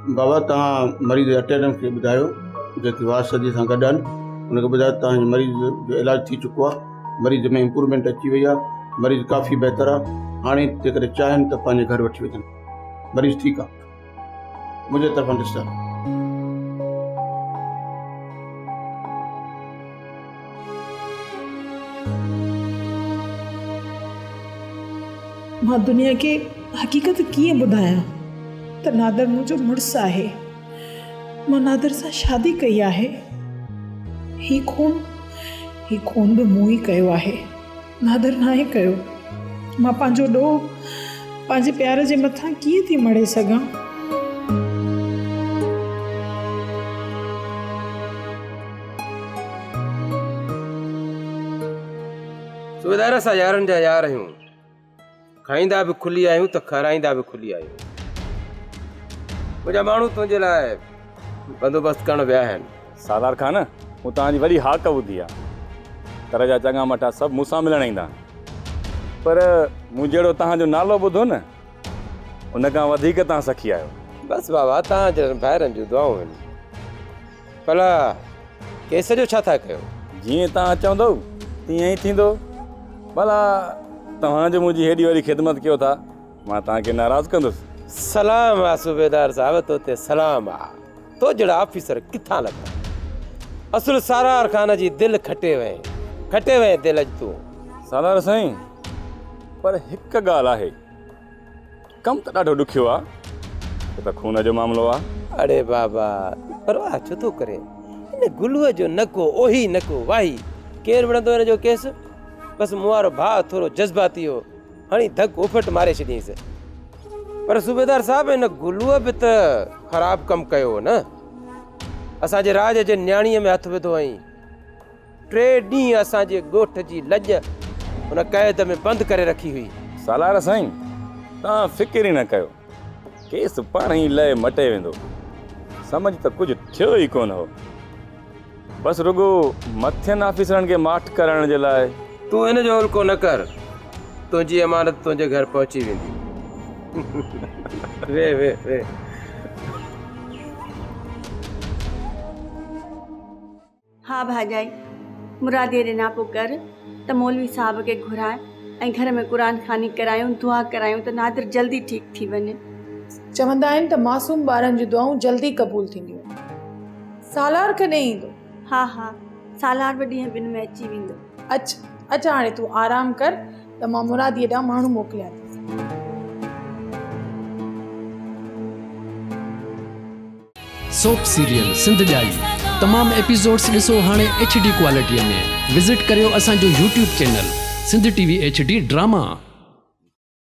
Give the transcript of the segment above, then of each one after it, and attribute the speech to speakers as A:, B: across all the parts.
A: बाबा तव्हां मरीज़ अटेंडेंट खे ॿुधायो जेकी वास सॼे सां गॾु आहिनि उनखे ॿुधायो तव्हांजे मरीज़ जो इलाजु थी चुको आहे, मरीज़ में इम्प्रूवमेंट अची वई आहे, मरीज़ काफ़ी बहितर आहे। हाणे जेकॾहिं चाहिनि त पंहिंजे घर वठी वञनि, मरीज़ ठीकु आहे, मुंहिंजे तरफ़ां डिस्चार्ज।
B: मां दुनिया खे हक़ीक़त कीअं ॿुधायां त नादर मुंहिंजो मुड़ुसु आहे। मां नादर सां शादी कई आहे। ही खून बि मूं ई कयो आहे, नादर नाहे कयो। मां पंहिंजो ॾोह पंहिंजे प्यार जे मथां कीअं थी मड़े सघां।
C: सूबेदार असां यारनि जा यार आहियूं, खाईंदा बि खुली आहियूं त खाराईंदा बि खुली आहियूं। मुंहिंजा माण्हू तुंहिंजे लाइ बंदोबस्तु करणु विया आहिनि।
D: सालार खान, मूं तव्हांजी वॾी हाक ॿुधी आहे। तरह जा चङा मटा सभु मूंसां मिलण ईंदा, पर मूं जहिड़ो तव्हांजो नालो ॿुधो न, उन खां वधीक तव्हां सखी आहियो।
C: बसि बाबा, तव्हां ॿाहिरनि जूं दुआऊं आहिनि। भला केस जो छा था कयो?
D: जीअं तव्हां चवंदो तीअं ई थींदो। भला तव्हांजो मुंहिंजी हेॾी वॾी ख़िदमत कयो था, मां तव्हांखे नाराज़ कंदुसि?
C: सलाम आहे सूबेदार साहिब, तो ते सलाम आहे। तो जहिड़ा ऑफिसर किथां लॻा? असुल सालार खान जी दिलि खटे वए दिलि अॼु तूं।
D: सालार साईं, पर हिकु ॻाल्हि आहे, कमु त ॾाढो ॾुखियो आहे, छो त खून जो मामिलो आहे।
C: अड़े बाबा, परवाह छो थो करे? हिन गुलूअ जो नको ओही नको वाही, केरु विढ़ंदो हिन जो केस? बसि मूं वारो भाउ थोरो जज़्बाती हो, हणी धक उफट मारे छॾींसि। पर सूबेदार साहिब, हिन गुलूअ बि त ख़राबु कमु कयो हो न। असांजे राज जे न्याणीअ में हथु विधो हुअईं। 3 ॾींहं असांजे ॻोठ जी लॼ हुन क़ैद में बंदि करे रखी हुई।
D: सालार साईं, तव्हां फ़िकिर ई न कयो, केस पाण ई लहे मटे वेंदो। सम्झ त कुझु थियो ई कोन हो, बसि रुगो मथियनि ऑफिसरनि खे माठ करण जे लाइ।
C: तूं हिन जो उल्को न कर, तुंहिंजी अमानत तुंहिंजे घर पहुची वेंदी। वे वे वे।
E: हा भाॼाई, मुरादीअ ॾिना पोइ कर त मौलवी साहब खे घुराए ऐं घर में क़ुर खानी करायूं, दुआ करायूं त नादिर जल्दी ठीकु थी वञे।
B: चवंदा आहिनि त मासूम ॿारनि जूं दुआऊं जल्दी क़बूल थींदियूं। सालार कॾहिं ईंदो?
E: हा, सालार बि ॾींहं ॿिनि में अची वेंदो।
B: अच्छा हाणे तूं आराम कर त मां मुरादीअ ॾांहुं माण्हू मोकिलियां थी।
F: सोप सीरियल सिंध ॼाई तमाम एपिसोड्स ॾिसो हाणे HD क्वालिटीअ में। विज़िट करियो असांजो YouTube channel Sindh TV HD drama.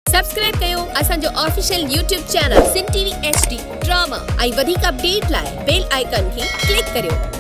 G: Subscribe कयो असांजो official YouTube channel Sindh TV HD drama ऐं वधीक अपडेट लाइ बेल आइकन खे क्लिक करियो।